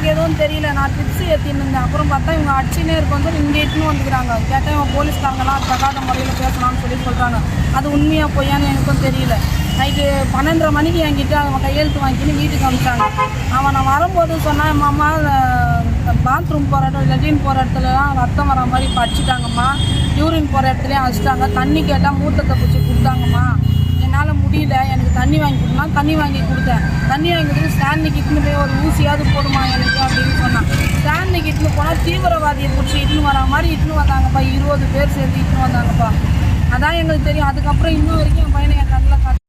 எனக்கு எதுவும் தெரியல. நான் டிப்ஸ் ஏற்றின்னு இருந்தேன். அப்புறம் பார்த்தா இவங்க அடிச்சுனே இருக்கும்போது இங்கே இட்டுன்னு வந்துக்கிறாங்க. கேட்டால் இவங்க போலீஸ்காரங்களாம் தகாத முறையில் பேசலாம்னு சொல்கிறாங்க. அது உண்மையாக பொய்யான்னு எனக்கும் தெரியல. நைட்டு 12:30 மணிக்கு என்கிட்ட அவன் கையெழுத்து வாங்கின்னு வீட்டுக்கு அனுப்பிச்சாங்க. நான் வரும்போது சொன்னேன், மாமா பாத்ரூம் போகிற இடத்துல லெட்டின் போகிற இடத்துலலாம் ரத்தம் வர மாதிரி அடிச்சிட்டாங்கம்மா, யூரின் போகிற இடத்துலையும் அடிச்சிட்டாங்க, தண்ணி கேட்டால் மூத்தத்தை பிடிச்சி கொடுத்தாங்கம்மா, என்னால் முடியல, எனக்கு தண்ணி வாங்கி கொடுத்தா தண்ணி வாங்கி கொடுத்தேன். தண்ணி வாங்கி கொடுத்து ஸ்டாண்டிக்கு இட்டுன்னு போய் ஒரு ஊசியாவது போடுமா எனக்கு அப்படின்னு சொன்னான். ஸ்டாண்டிக்கு இட்டுன்னு போனால் தீவிரவாதியை பிடிச்சி இட்டுன்னு வரா மாதிரி இட்டுன்னு வந்தாங்கப்பா. 20 பேர் சேர்ந்து இட்டுன்னு வந்தாங்கப்பா. அதான் எங்களுக்கு தெரியும். அதுக்கப்புறம் இன்னும் வரைக்கும் என் பையனை என் கண்ணில் காட்டு.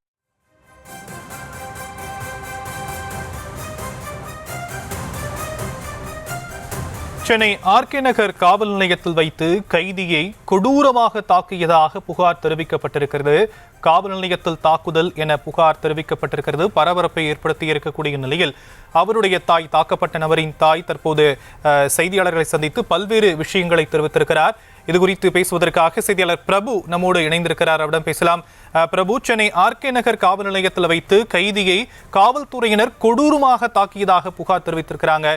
சென்னை ஆர்கே நகர் காவல் நிலையத்தில் வைத்து கைதியை கொடூரமாக தாக்கியதாக புகார் தெரிவிக்கப்பட்டிருக்கிறது. காவல் நிலையத்தில் தாக்குதல் என புகார் தெரிவிக்கப்பட்டிருக்கிறது. பரபரப்பை ஏற்படுத்தி இருக்கக்கூடிய நிலையில் அவருடைய தாய், தாக்கப்பட்ட நபரின் தாய் தற்போது செய்தியாளர்களை சந்தித்து பல்வேறு விஷயங்களை தெரிவித்திருக்கிறார். இது குறித்து பேசுவதற்காக செய்தியாளர் பிரபு நம்மோடு இணைந்திருக்கிறார். அவரிடம் பேசலாம். பிரபு, சென்னை ஆர்கே நகர் காவல் நிலையத்தில் வைத்து கைதியை காவல்துறையினர் கொடூரமாக தாக்கியதாக புகார் தெரிவித்திருக்கிறாங்க.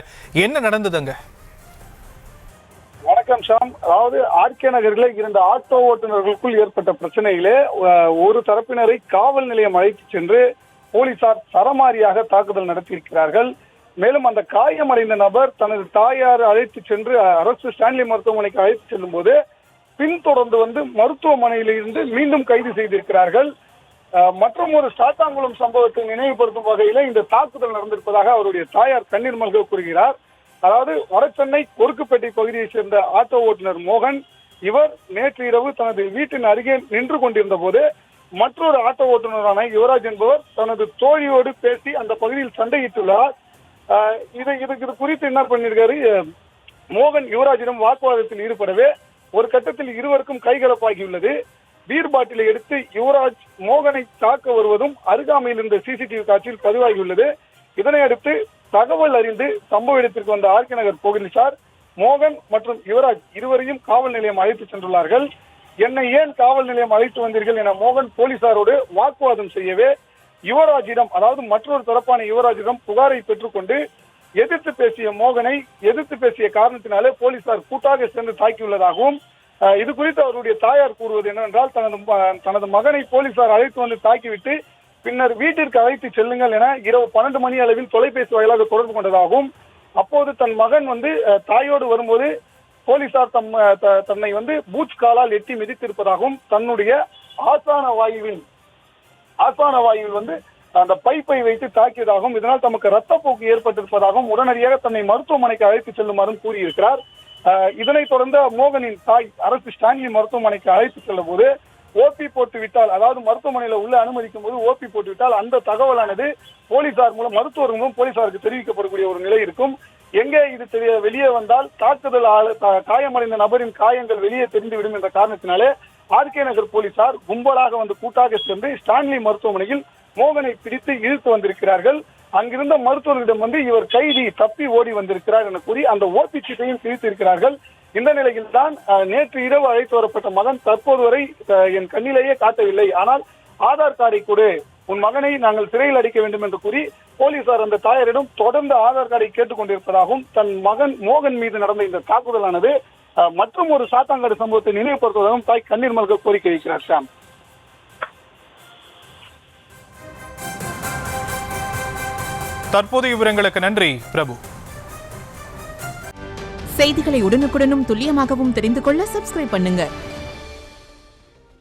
என்ன நடந்ததுங்க? வணக்கம் ஷாம். அதாவது ஆர்கே நகரில் இருந்த ஆட்டோ ஓட்டுநர்களுக்குள் ஏற்பட்ட பிரச்சனையிலே ஒரு தரப்பினரை காவல் நிலையம் அழைத்து சென்று போலீசார் சரமாரியாக தாக்குதல் நடத்தியிருக்கிறார்கள். மேலும் அந்த காயமடைந்த நபர் தனது தாயார் அழைத்து சென்று அரசு ஸ்டான்லி மருத்துவமனைக்கு அழைத்து செல்லும் போது பின்தொடர்ந்து மருத்துவமனையிலிருந்து மீண்டும் கைது செய்திருக்கிறார்கள். மற்றும் ஒரு சாத்தாங்குளம் சம்பவத்தை நினைவுபடுத்தும் வகையில இந்த தாக்குதல் நடந்திருப்பதாக அவருடைய தாயார் கண்ணீர் மல்க கூறுகிறார். அதாவது வடசென்னை கொருக்குப்பேட்டை பகுதியை சேர்ந்த ஆட்டோ ஓட்டுநர் மோகன், இவர் நேற்று இரவு தனது வீட்டின் அருகே நின்று கொண்டிருந்த போது மற்றொரு ஆட்டோ ஓட்டுநரான யுவராஜ் என்பவர் தனது தோழியோடு பேசி அந்த பகுதியில் சண்டையிட்டுள்ளார். இது குறித்து என்ன பண்ணியிருக்காரு, மோகன் யுவராஜிடம் வாக்குவாதத்தில் ஈடுபடவே ஒரு கட்டத்தில் இருவருக்கும் கைகலப்பாகியுள்ளது. பீர் பாட்டிலை எடுத்து யுவராஜ் மோகனை தாக்க வருவதும் அருகாமையில் இருந்த சிசிடிவி காட்சியில் பதிவாகியுள்ளது. இதனை அடுத்து தகவல் அறிந்து சம்பவ இடத்திற்கு வந்த ஆர்கே நகர் போலீசார் மோகன் மற்றும் யுவராஜ் இருவரையும் காவல் நிலையம் அழைத்து சென்றுள்ளார்கள். என்னை ஏன் காவல் நிலையம் அழைத்து வந்தீர்கள் என மோகன் போலீசாரோடு வாக்குவாதம் செய்யவே யுவராஜிடம், அதாவது மற்றொரு தரப்பான யுவராஜிடம் புகாரை பெற்றுக்கொண்டு எதிர்த்து பேசிய மோகனை எதிர்த்து பேசிய காரணத்தினாலே போலீசார் கூட்டாக சேர்ந்து தாக்கியுள்ளதாகவும், இது குறித்து அவருடைய தாயார் கூறுவது என்னவென்றால், தனது மகனை போலீசார் அழைத்து வந்து தாக்கிவிட்டு பின்னர் வீட்டிற்கு அழைத்து செல்லுங்கள் என இரவு 12 மணி அளவில் தொலைபேசி வாயிலாக தொடர்பு கொண்டதாகவும், அப்போது தன் மகன் தாயோடு வரும்போது போலீசார் தன்னை பூட்ஸ் காலால் எட்டி மிதித்திருப்பதாகவும், தன்னுடைய ஆசான வாயுவில் அந்த பைப்பை வைத்து தாக்கியதாகவும், இதனால் தமக்கு ரத்தப்போக்கு ஏற்பட்டிருப்பதாகவும் உடனடியாக தன்னை மருத்துவமனைக்கு அழைத்து செல்லுமாறும் கூறியிருக்கிறார். இதனைத் தொடர்ந்து மோகனின் தாய் அரசு ஸ்டான்லி மருத்துவமனைக்கு அழைத்து செல்லும் போது ஓபி போட்டு விட்டால், அதாவது மருத்துவமனையில உள்ள அனுமதிக்கும் போது ஓபி போட்டு விட்டால் அந்த தகவலானது போலீசார் மூலம் மருத்துவர் மூலம் போலீசாருக்கு தெரிவிக்கப்படக்கூடிய ஒரு நிலை இருக்கும். எங்கே இது வெளியே வந்தால் தாக்குதல் காயமடைந்த நபரின் காயங்கள் வெளியே தெரிந்துவிடும் என்ற காரணத்தினாலே ஆர்கே நகர் போலீசார் கும்பலாக கூட்டாக சேர்ந்து ஸ்டான்லி மருத்துவமனையில் மோகனை பிடித்து இழுத்து வந்திருக்கிறார்கள். அங்கிருந்த மருத்துவர்களிடம் இவர் கைதி தப்பி ஓடி வந்திருக்கிறார் என கூறி அந்த ஓபி சீட்டையும் பிரித்து இருக்கிறார்கள். இந்த நிலையில் தான் நேற்று இரவு அழைத்து வரப்பட்ட மகன் தற்போது வரை என் கண்ணிலேயே காட்டவில்லை, ஆனால் ஆதார் கார்டை கொடு, உன் மகனை நாங்கள் சிறையில் அடைக்க வேண்டும் என்று கூறி போலீசார் அந்த தாயாரிடம் தொடர்ந்து ஆதார் கார்டை கேட்டுக் கொண்டிருப்பதாகவும், தன் மகன் மோகன் மீது நடந்த இந்த தாக்குதலானது மற்றும் ஒரு சாத்தாங்காடு சம்பவத்தை நினைவுபடுத்துவதாகவும் தாய் கண்ணீர் மல்க கோரிக்கை வைக்கிறார். ஷாம், தற்போதைய விவரங்களுக்கு நன்றி பிரபு. செய்திகளை உடனுக்குடனும் துல்லியமாகவும் தெரிந்து கொள்ள சப்ஸ்கிரைப் பண்ணுங்க.